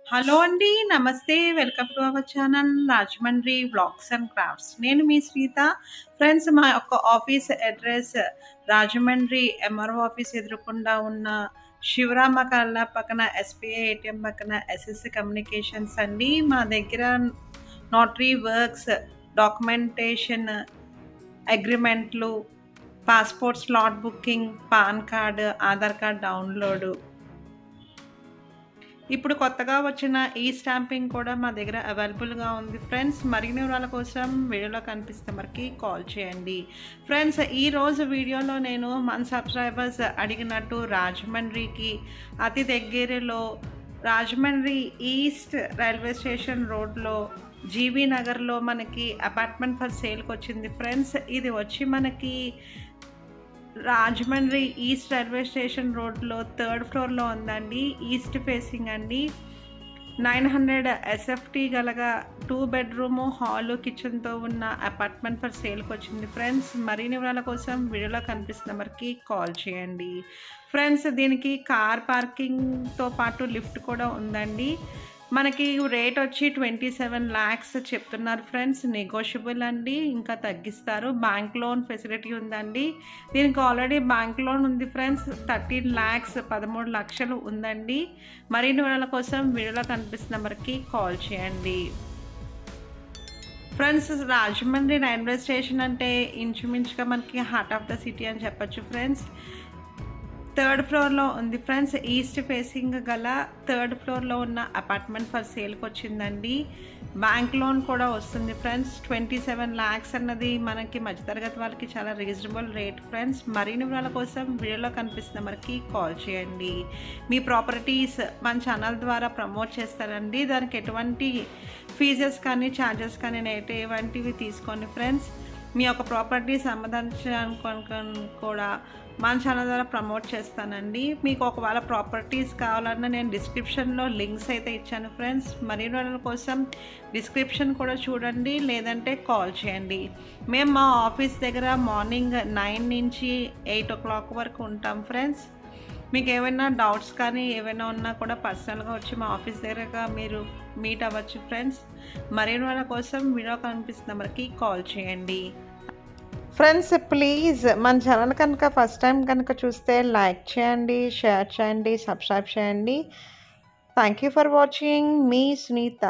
Hello అండి. నమస్తే. Welcome to our channel Rajahmundry vlogs and crafts. నేను మీ శ్రీత. ఫ్రెండ్స్, మా యొక్క office address Rajahmundry MRO office ఎదురుకుండా ఉన్న శివరామ కళ్ళ పక్కన ఎస్బీఐ ఏటీఎం పక్కన ఎస్ఎస్సి కమ్యూనికేషన్స్ అండి. మా దగ్గర నోటరీ వర్క్స్, డాక్యుమెంటేషన్, అగ్రిమెంట్లు, passport slot booking, PAN card, Aadhaar card download, ఇప్పుడు కొత్తగా వచ్చిన ఈ స్టాంపింగ్ కూడా మా దగ్గర అవైలబుల్గా ఉంది ఫ్రెండ్స్. మరిన్ని వివరాల కోసం వీడియోలో కనిపిస్తే మనకి కాల్ చేయండి. ఫ్రెండ్స్, ఈరోజు వీడియోలో నేను మన సబ్స్క్రైబర్స్ అడిగినట్టు రాజమండ్రికి అతి దగ్గరలో రాజమండ్రి ఈస్ట్ రైల్వే స్టేషన్ రోడ్లో జీవీ నగర్లో మనకి అపార్ట్మెంట్ ఫర్ సేల్కి వచ్చింది ఫ్రెండ్స్. ఇది వచ్చి మనకి రాజమండ్రి ఈస్ట్ రైల్వే స్టేషన్ రోడ్లో 3rd ఫ్లోర్లో ఉందండి. ఈస్ట్ ఫేసింగ్ అండి. 900 ఎస్ఎఫ్టీ గలగా 2 బెడ్రూము, హాలు, కిచెన్తో ఉన్న అపార్ట్మెంట్ ఫర్ సేల్కి వచ్చింది ఫ్రెండ్స్. మరిన్ని వివరాల కోసం వీడియోలో కనిపిస్తున్న నెంబర్కి కాల్ చేయండి ఫ్రెండ్స్. దీనికి కార్ పార్కింగ్తో పాటు లిఫ్ట్ కూడా ఉందండి. మనకి రేట్ వచ్చి 27 lakhs చెప్తున్నారు ఫ్రెండ్స్. నెగోషియబుల్ అండి, ఇంకా తగ్గిస్తారు. బ్యాంక్ లోన్ ఫెసిలిటీ ఉందండి. దీనికి ఆల్రెడీ బ్యాంక్ లోన్ ఉంది ఫ్రెండ్స్. 13 lakhs 13 లక్షలు ఉందండి. మరిన్ని వివరాల కోసం వీడియోలో కనిపిస్తున్న నెంబర్కి కాల్ చేయండి ఫ్రెండ్స్. రాజమండ్రి రైల్వే స్టేషన్ అంటే ఇంచుమించుగా మనకి హార్ట్ ఆఫ్ ద సిటీ అని చెప్పచ్చు ఫ్రెండ్స్. 3rd ఫ్లోర్లో ఉంది ఫ్రెండ్స్. ఈస్ట్ ఫేసింగ్ గల 3rd ఫ్లోర్లో ఉన్న అపార్ట్మెంట్ ఫర్ సేల్కి వచ్చిందండి. బ్యాంక్ లోన్ కూడా వస్తుంది ఫ్రెండ్స్. 27 lakhs అన్నది మనకి మధ్యతరగతి వాళ్ళకి చాలా రీజనబుల్ రేట్ ఫ్రెండ్స్. మరిన్ని వివరాల కోసం వీడియోలో కనిపిస్తున్న మనకి కాల్ చేయండి. మీ ప్రాపర్టీస్ మన ఛానల్ ద్వారా ప్రమోట్ చేస్తారండి. దానికి ఎటువంటి ఫీజెస్ కానీ ఛార్జెస్ కానీ ఎటువంటివి తీసుకోండి ఫ్రెండ్స్. మీ యొక్క ప్రాపర్టీస్ అమ్మదానికి కూడా మన ఛానల్ ద్వారా ప్రమోట్ చేస్తానండి. మీకు ఒకవేళ ప్రాపర్టీస్ కావాలన్నా నేను డిస్క్రిప్షన్లో లింక్స్ అయితే ఇచ్చాను ఫ్రెండ్స్. మరిన్ని వాళ్ళ కోసం డిస్క్రిప్షన్ కూడా చూడండి, లేదంటే కాల్ చేయండి. మేము మా ఆఫీస్ దగ్గర మార్నింగ్ 9 నుంచి 8 o'clock వరకు ఉంటాం ఫ్రెండ్స్. మీకు ఏమైనా డౌట్స్ కానీ ఏమైనా ఉన్నా కూడా పర్సనల్గా వచ్చి మా ఆఫీస్ దగ్గరగా మీరు మీట్ అవ్వచ్చు ఫ్రెండ్స్. మరిన్ని వాళ్ళ కోసం వీడియో కనిపిస్తున్న నెంబర్కి కాల్ చేయండి ఫ్రెండ్స్. ప్లీజ్ మన ఛానల్ కనుక ఫస్ట్ టైం కనుక చూస్తే లైక్ చేయండి, షేర్ చేయండి, సబ్స్క్రైబ్ చేయండి. Thank you for watching. మీ సునీత.